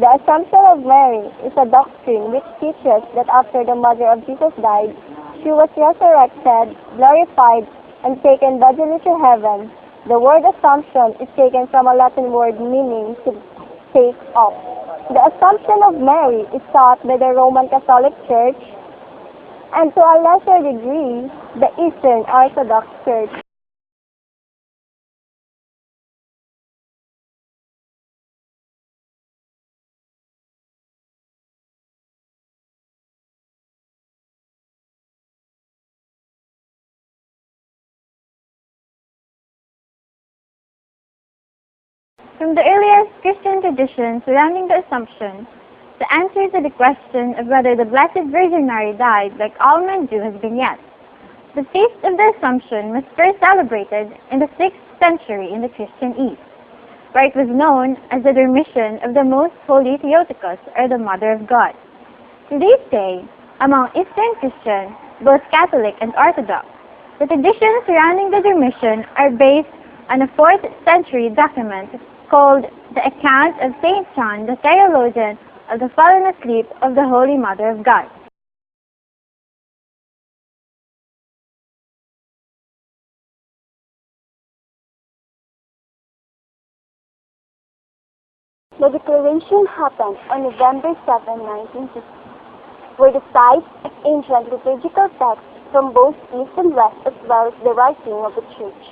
The Assumption of Mary is a doctrine which teaches that after the mother of Jesus died, she was resurrected, glorified, and taken bodily to heaven. The word assumption is taken from a Latin word meaning to take up. The Assumption of Mary is taught by the Roman Catholic Church and to a lesser degree, the Eastern Orthodox Church. From the earliest Christian tradition surrounding the Assumption, the answer to the question of whether the Blessed Virgin Mary died like all men do has been yes. The Feast of the Assumption was first celebrated in the 6th century in the Christian East, where it was known as the Dormition of the Most Holy Theotokos, or the Mother of God. To this day, among Eastern Christians, both Catholic and Orthodox, the traditions surrounding the Dormition are based on a 4th century document called The Account of St. John, the Theologian, of the Fallen Asleep of the Holy Mother of God. The declaration happened on November 7, 1950, were the site of ancient liturgical texts from both East and West as well as the writing of the Church.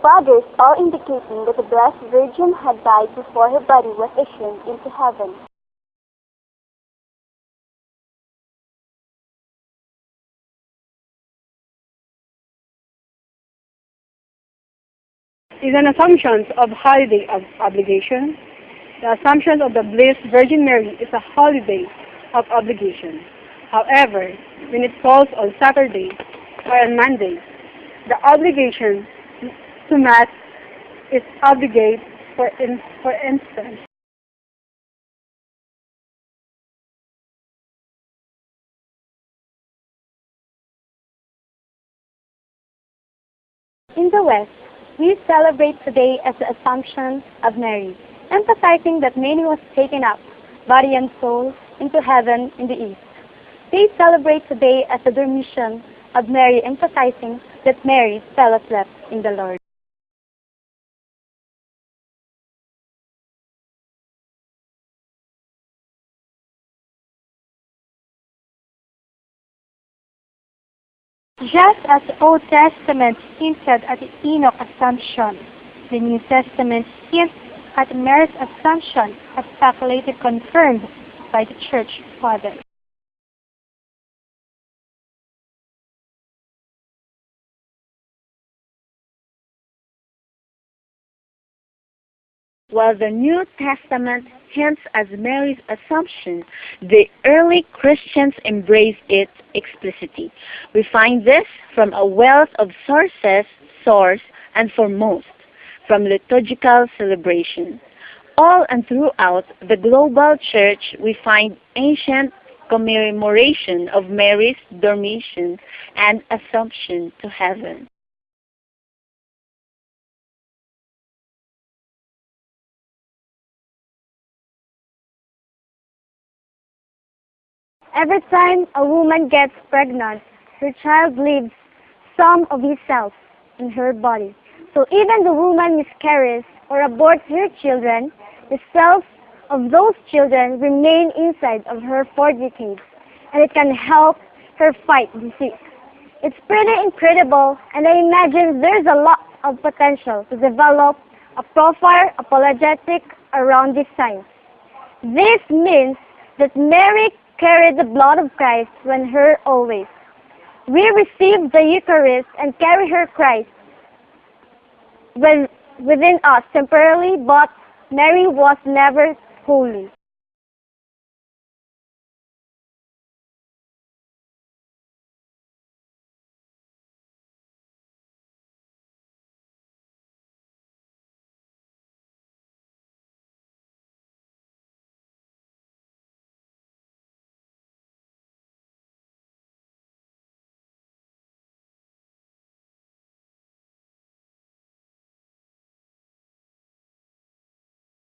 Fathers all indicating that the Blessed Virgin had died before her body was issued into heaven. Is an assumption of holiday of obligation. The assumption of the Blessed Virgin Mary is a holiday of obligation. However, when it falls on Saturday or on Monday, the obligation to Mass is obligate for instance. In the West, we celebrate today as the Assumption of Mary, emphasizing that Mary was taken up, body and soul, into heaven in the East. They celebrate today as the Dormition of Mary, emphasizing that Mary fell asleep in the Lord. Just as the Old Testament hinted at the Enoch Assumption, the New Testament hints at Mary's Assumption as speculated confirmed by the Church Fathers. While the New Testament hints at Mary's Assumption, the early Christians embraced it explicitly. We find this from a wealth of source and foremost, from liturgical celebration. All and throughout the global church, we find ancient commemoration of Mary's dormition and assumption to heaven. Every time a woman gets pregnant, her child leaves some of himself in her body. So even the woman miscarries or aborts her children, the cells of those children remain inside of her for decades, and it can help her fight disease. It's pretty incredible, and I imagine there's a lot of potential to develop a profile apologetic around this science. This means that Mary carried the blood of Christ when her always. We receive the Eucharist and carry her Christ within us temporarily, but Mary was never holy.